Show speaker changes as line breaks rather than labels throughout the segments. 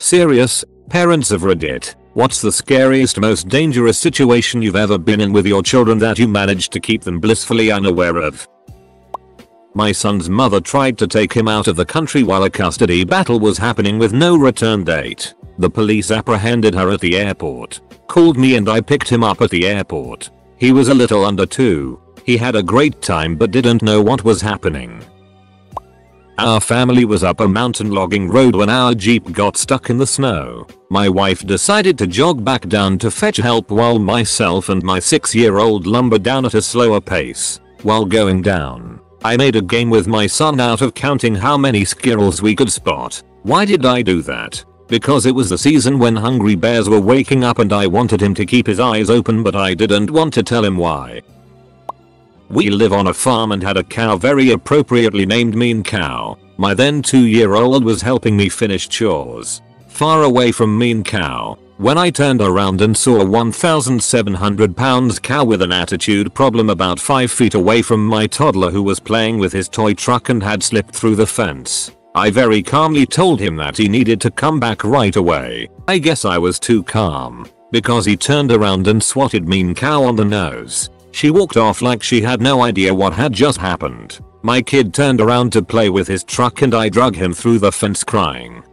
Serious, parents of Reddit, what's the scariest, most dangerous situation you've ever been in with your children that you managed to keep them blissfully unaware of? My son's mother tried to take him out of the country while a custody battle was happening with no return date. The police apprehended her at the airport, called me and I picked him up at the airport. He was a little under 2. He had a great time but didn't know what was happening. Our family was up a mountain logging road when our Jeep got stuck in the snow. My wife decided to jog back down to fetch help while myself and my 6-year-old lumbered down at a slower pace. While going down, I made a game with my son out of counting how many squirrels we could spot. Why did I do that? Because it was the season when hungry bears were waking up and I wanted him to keep his eyes open, but I didn't want to tell him why. We live on a farm and had a cow very appropriately named Mean Cow. My then 2-year-old was helping me finish chores, far away from Mean Cow, when I turned around and saw a 1,700 pounds cow with an attitude problem about 5 feet away from my toddler who was playing with his toy truck and had slipped through the fence. I very calmly told him that he needed to come back right away. I guess I was too calm, because he turned around and swatted Mean Cow on the nose. She walked off like she had no idea what had just happened. My kid turned around to play with his truck and I drug him through the fence crying.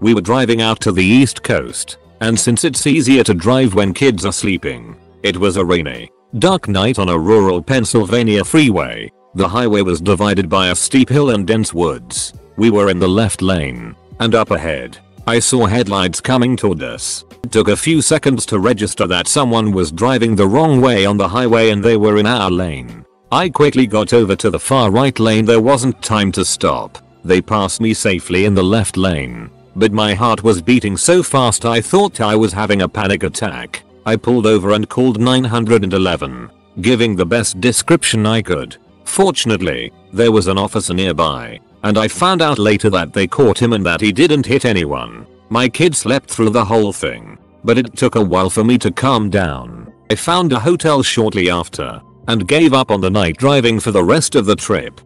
We were driving out to the East Coast, and since it's easier to drive when kids are sleeping, it was a rainy, dark night on a rural Pennsylvania freeway. The highway was divided by a steep hill and dense woods. We were in the left lane, and up ahead, I saw headlights coming toward us. It took a few seconds to register that someone was driving the wrong way on the highway and they were in our lane. I quickly got over to the far right lane. There wasn't time to stop. They passed me safely in the left lane, but my heart was beating so fast I thought I was having a panic attack. I pulled over and called 911, giving the best description I could. Fortunately, there was an officer nearby, and I found out later that they caught him and that he didn't hit anyone. My kid slept through the whole thing, but it took a while for me to calm down. I found a hotel shortly after, and gave up on the night driving for the rest of the trip.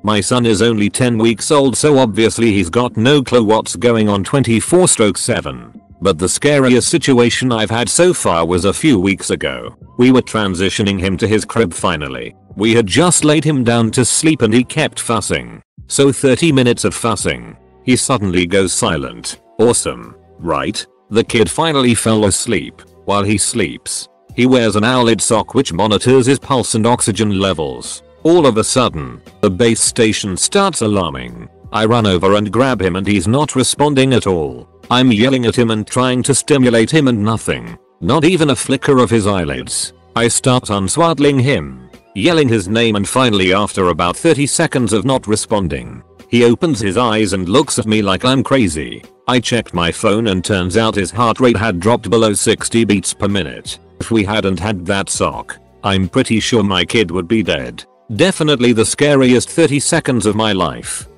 My son is only 10 weeks old, so obviously he's got no clue what's going on 24/7. But the scariest situation I've had so far was a few weeks ago. We were transitioning him to his crib finally. We had just laid him down to sleep and he kept fussing. So 30 minutes of fussing, he suddenly goes silent. Awesome, right? The kid finally fell asleep. While he sleeps, he wears an owled sock which monitors his pulse and oxygen levels. All of a sudden, the base station starts alarming. I run over and grab him and he's not responding at all. I'm yelling at him and trying to stimulate him and nothing. Not even a flicker of his eyelids. I start unswaddling him, yelling his name, and finally after about 30 seconds of not responding, he opens his eyes and looks at me like I'm crazy. I checked my phone and turns out his heart rate had dropped below 60 beats per minute. If we hadn't had that sock, I'm pretty sure my kid would be dead. Definitely the scariest 30 seconds of my life.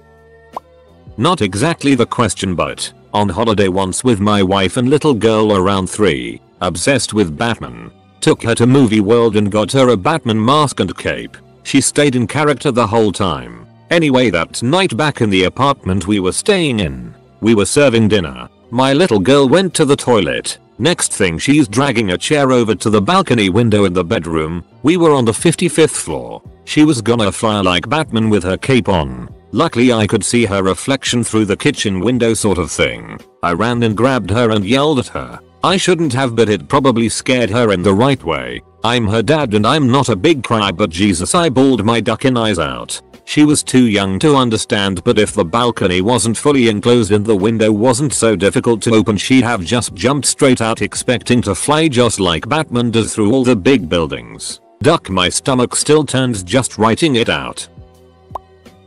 Not exactly the question, but on holiday once with my wife and little girl around 3, obsessed with Batman. Took her to Movie World and got her a Batman mask and cape. She stayed in character the whole time. Anyway, that night back in the apartment we were staying in, we were serving dinner. My little girl went to the toilet. Next thing she's dragging a chair over to the balcony window in the bedroom. We were on the 55th floor. She was gonna fly like Batman with her cape on. Luckily I could see her reflection through the kitchen window sort of thing. I ran and grabbed her and yelled at her. I shouldn't have, but it probably scared her in the right way. I'm her dad and I'm not a big cry, but Jesus, I bawled my ducking eyes out. She was too young to understand, but if the balcony wasn't fully enclosed and the window wasn't so difficult to open, she'd have just jumped straight out expecting to fly just like Batman does through all the big buildings. Duck, my stomach still turns just writing it out.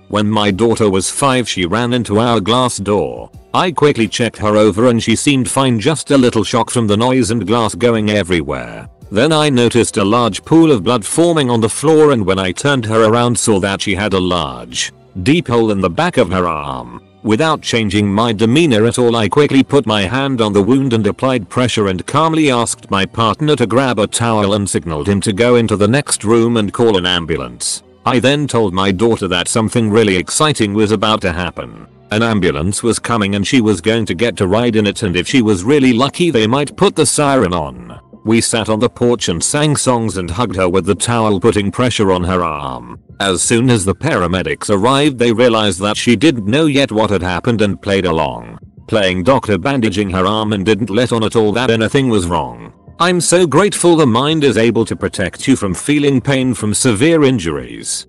When my daughter was 5, she ran into our glass door. I quickly checked her over and she seemed fine, just a little shocked from the noise and glass going everywhere. Then I noticed a large pool of blood forming on the floor, and when I turned her around saw that she had a large, deep hole in the back of her arm. Without changing my demeanor at all, I quickly put my hand on the wound and applied pressure and calmly asked my partner to grab a towel and signaled him to go into the next room and call an ambulance. I then told my daughter that something really exciting was about to happen. An ambulance was coming and she was going to get to ride in it, and if she was really lucky they might put the siren on. We sat on the porch and sang songs and hugged her with the towel, putting pressure on her arm. As soon as the paramedics arrived they realized that she didn't know yet what had happened and played along, playing doctor bandaging her arm, and didn't let on at all that anything was wrong. I'm so grateful the mind is able to protect you from feeling pain from severe injuries.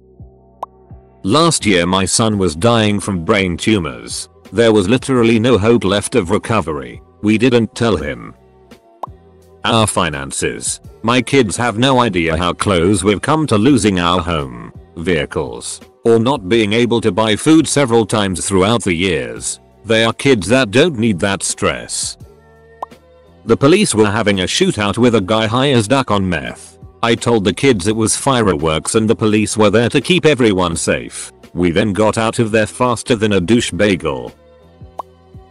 Last year my son was dying from brain tumors. There was literally no hope left of recovery. We didn't tell him. Our finances. My kids have no idea how close we've come to losing our home, vehicles, or not being able to buy food several times throughout the years. They are kids that don't need that stress. The police were having a shootout with a guy high as duck on meth. I told the kids it was fireworks and the police were there to keep everyone safe. We then got out of there faster than a douche bagel.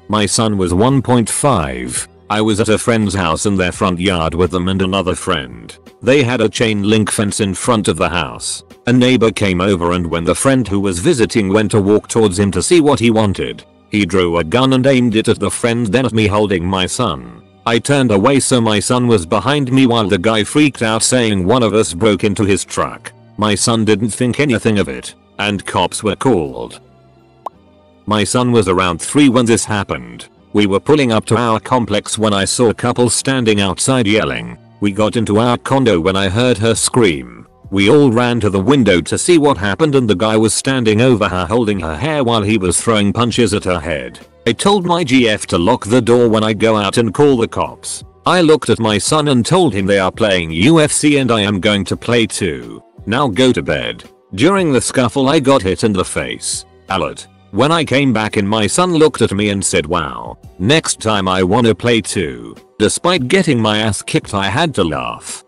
My son was 1.5. I was at a friend's house in their front yard with them and another friend. They had a chain link fence in front of the house. A neighbor came over, and when the friend who was visiting went to walk towards him to see what he wanted, he drew a gun and aimed it at the friend, then at me holding my son. I turned away so my son was behind me while the guy freaked out saying one of us broke into his truck. My son didn't think anything of it, and cops were called. My son was around 3 when this happened. We were pulling up to our complex when I saw a couple standing outside yelling. We got into our condo when I heard her scream. We all ran to the window to see what happened, and the guy was standing over her holding her hair while he was throwing punches at her head. I told my GF to lock the door when I go out and call the cops. I looked at my son and told him they are playing UFC and I am going to play too. Now go to bed. During the scuffle I got hit in the face. Alert. When I came back in, my son looked at me and said, "Wow, next time I wanna play too." Despite getting my ass kicked I had to laugh.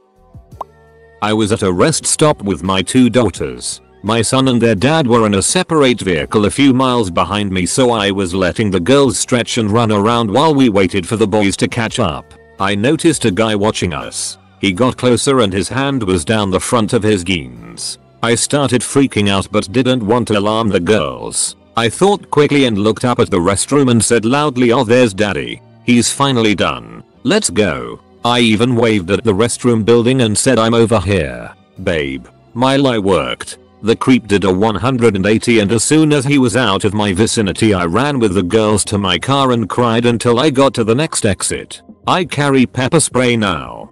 I was at a rest stop with my 2 daughters. My son and their dad were in a separate vehicle a few miles behind me, so I was letting the girls stretch and run around while we waited for the boys to catch up. I noticed a guy watching us. He got closer and his hand was down the front of his jeans. I started freaking out but didn't want to alarm the girls. I thought quickly and looked up at the restroom and said loudly, "Oh, there's daddy. He's finally done. Let's go." I even waved at the restroom building and said, "I'm over here, babe." My lie worked. The creep did a 180, and as soon as he was out of my vicinity I ran with the girls to my car and cried until I got to the next exit. I carry pepper spray now.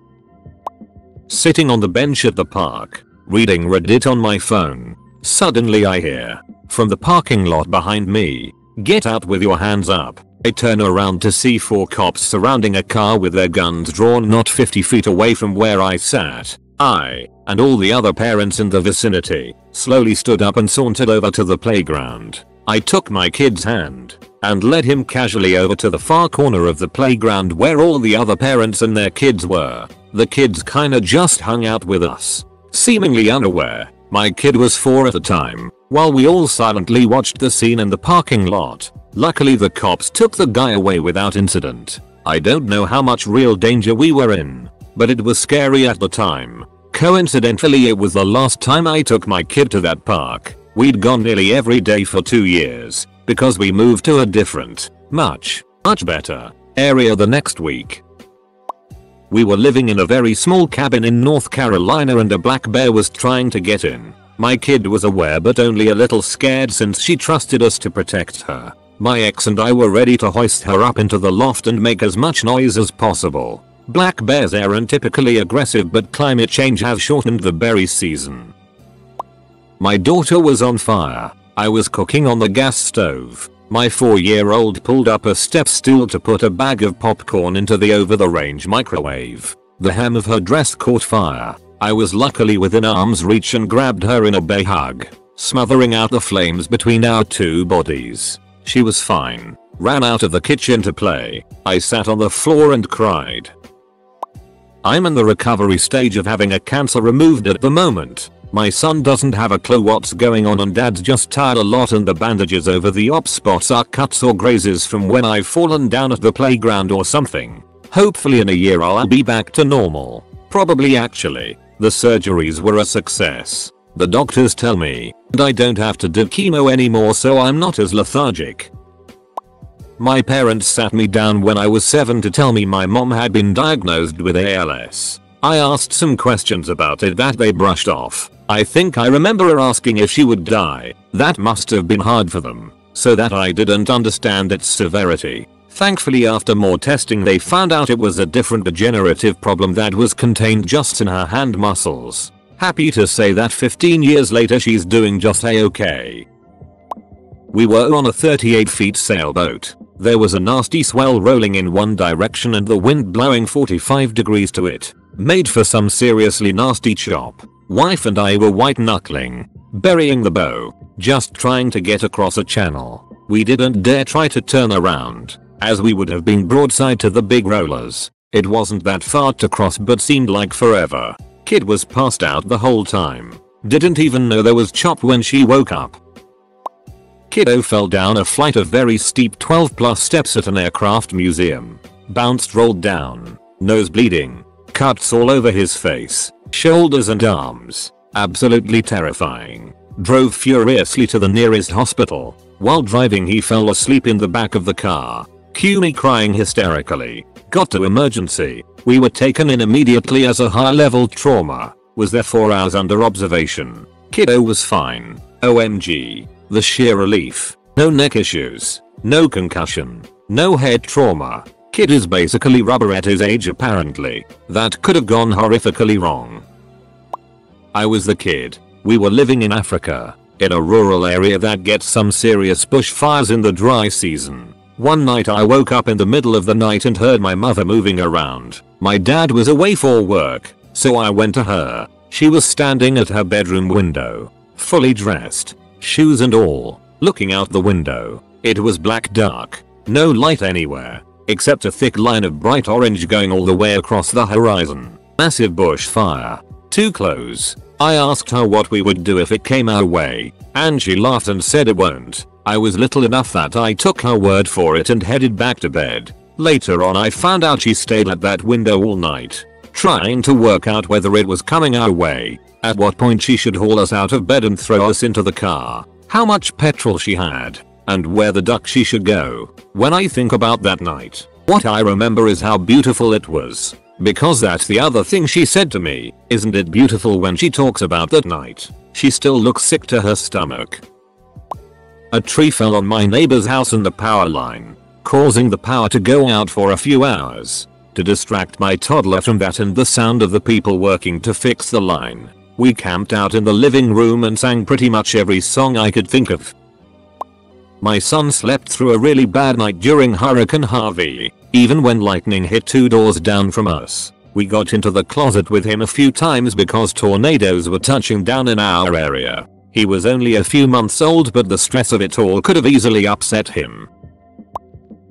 Sitting on the bench at the park, reading Reddit on my phone. Suddenly I hear, from the parking lot behind me, "Get out with your hands up." I turn around to see 4 cops surrounding a car with their guns drawn not 50 feet away from where I sat. I, and all the other parents in the vicinity, slowly stood up and sauntered over to the playground. I took my kid's hand and led him casually over to the far corner of the playground where all the other parents and their kids were. The kids kinda just hung out with us, seemingly unaware. My kid was 4 at the time, while we all silently watched the scene in the parking lot. Luckily the cops took the guy away without incident. I don't know how much real danger we were in, but it was scary at the time. Coincidentally it was the last time I took my kid to that park. We'd gone nearly every day for 2 years, because we moved to a different, much better area the next week. We were living in a very small cabin in North Carolina and a black bear was trying to get in. My kid was aware but only a little scared since she trusted us to protect her. My ex and I were ready to hoist her up into the loft and make as much noise as possible. Black bears aren't typically aggressive, but climate change has shortened the berry season. My daughter was on fire. I was cooking on the gas stove. My 4-year-old pulled up a step stool to put a bag of popcorn into the over-the-range microwave. The hem of her dress caught fire. I was luckily within arm's reach and grabbed her in a bear hug, smothering out the flames between our 2 bodies. She was fine. Ran out of the kitchen to play. I sat on the floor and cried. I'm in the recovery stage of having a cancer removed at the moment. My son doesn't have a clue what's going on and dad's just tired a lot, and the bandages over the op spots are cuts or grazes from when I've fallen down at the playground or something. Hopefully in a year I'll be back to normal. Probably actually. The surgeries were a success. The doctors tell me, and I don't have to do chemo anymore, so I'm not as lethargic. My parents sat me down when I was 7 to tell me my mom had been diagnosed with ALS. I asked some questions about it that they brushed off. I think I remember her asking if she would die. That must have been hard for them, so that I didn't understand its severity. Thankfully, after more testing, they found out it was a different degenerative problem that was contained just in her hand muscles. Happy to say that 15 years later she's doing just a-okay. We were on a 38 feet sailboat. There was a nasty swell rolling in one direction and the wind blowing 45 degrees to it. Made for some seriously nasty chop. Wife and I were white knuckling, burying the bow, just trying to get across a channel. We didn't dare try to turn around, as we would have been broadside to the big rollers. It wasn't that far to cross but seemed like forever. Kid was passed out the whole time. Didn't even know there was chop when she woke up. Kiddo fell down a flight of very steep 12+ steps at an aircraft museum. Bounced, rolled down, nose bleeding, cuts all over his face, shoulders and arms. Absolutely terrifying. Drove furiously to the nearest hospital. While driving he fell asleep in the back of the car. Cue me crying hysterically. Got to emergency. We were taken in immediately as a high-level trauma. Was there 4 hours under observation. Kiddo was fine. OMG. The sheer relief. No neck issues. No concussion. No head trauma. Kid is basically rubber at his age apparently. That could have gone horrifically wrong. I was the kid. We were living in Africa, in a rural area that gets some serious bushfires in the dry season. One night I woke up in the middle of the night and heard my mother moving around. My dad was away for work, so I went to her. She was standing at her bedroom window, fully dressed, shoes and all, looking out the window. It was black dark, no light anywhere, except a thick line of bright orange going all the way across the horizon. Massive bushfire. Too close. I asked her what we would do if it came our way, and she laughed and said it won't. I was little enough that I took her word for it and headed back to bed. Later on I found out she stayed at that window all night, trying to work out whether it was coming our way, at what point she should haul us out of bed and throw us into the car, how much petrol she had, and where the duck she should go. When I think about that night, what I remember is how beautiful it was. Because that's the other thing she said to me. Isn't it beautiful when she talks about that night? She still looks sick to her stomach. A tree fell on my neighbor's house and the power line, causing the power to go out for a few hours. To distract my toddler from that and the sound of the people working to fix the line, we camped out in the living room and sang pretty much every song I could think of. My son slept through a really bad night during Hurricane Harvey. Even when lightning hit 2 doors down from us, we got into the closet with him a few times because tornadoes were touching down in our area. He was only a few months old, but the stress of it all could have easily upset him.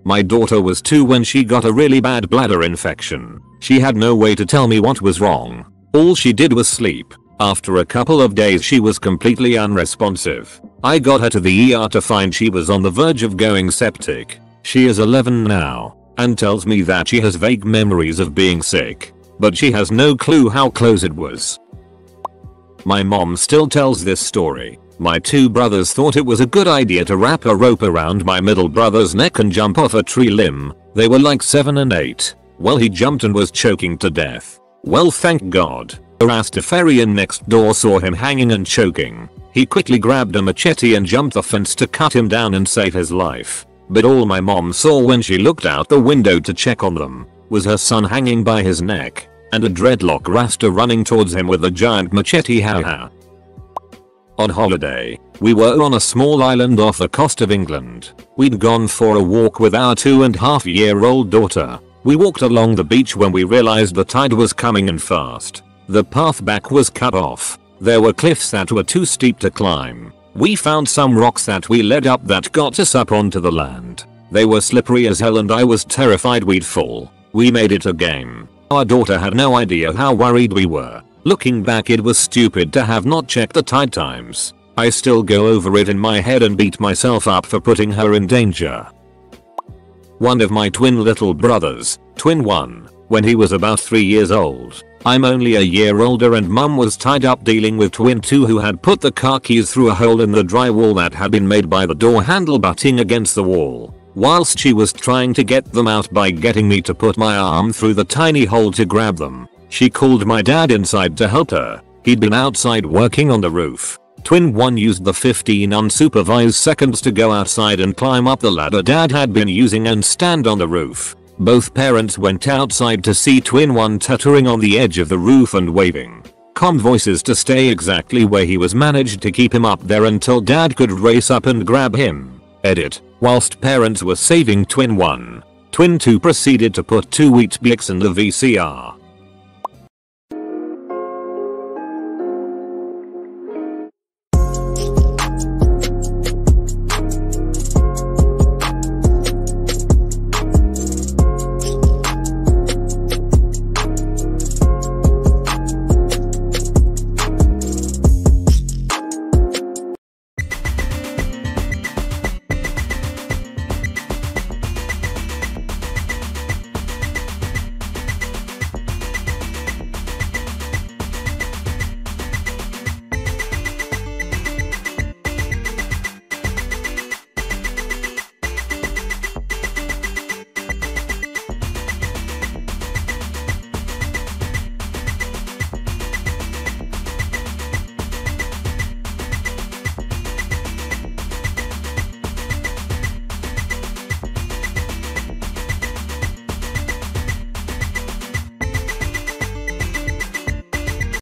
My daughter was 2 when she got a really bad bladder infection. She had no way to tell me what was wrong. All she did was sleep. After a couple of days she was completely unresponsive. I got her to the ER to find she was on the verge of going septic. She is 11 now, and tells me that she has vague memories of being sick, but she has no clue how close it was. My mom still tells this story. My 2 brothers thought it was a good idea to wrap a rope around my middle brother's neck and jump off a tree limb. They were like 7 and 8. Well, he jumped and was choking to death. Well, thank God. A Rastafarian next door saw him hanging and choking. He quickly grabbed a machete and jumped the fence to cut him down and save his life. But all my mom saw when she looked out the window to check on them was her son hanging by his neck and a dreadlock Rasta running towards him with a giant machete. Haha. On holiday, we were on a small island off the coast of England. We'd gone for a walk with our 2.5-year-old daughter. We walked along the beach when we realized the tide was coming in fast. The path back was cut off. There were cliffs that were too steep to climb. We found some rocks that we led up that got us up onto the land. They were slippery as hell and I was terrified we'd fall. We made it a game. Our daughter had no idea how worried we were. Looking back, it was stupid to have not checked the tide times. I still go over it in my head and beat myself up for putting her in danger. One of my twin little brothers, twin 1, when he was about 3 years old. I'm only a year older and mum was tied up dealing with twin 2 who had put the car keys through a hole in the drywall that had been made by the door handle butting against the wall. whilst she was trying to get them out by getting me to put my arm through the tiny hole to grab them. She called my dad inside to help her. He'd been outside working on the roof. Twin 1 used the 15 unsupervised seconds to go outside and climb up the ladder dad had been using and stand on the roof. Both parents went outside to see Twin 1 teetering on the edge of the roof and waving comm voices to stay exactly where he was, managed to keep him up there until dad could race up and grab him. Edit. Whilst parents were saving Twin 1, Twin 2 proceeded to put 2 Weet-Bix in the VCR.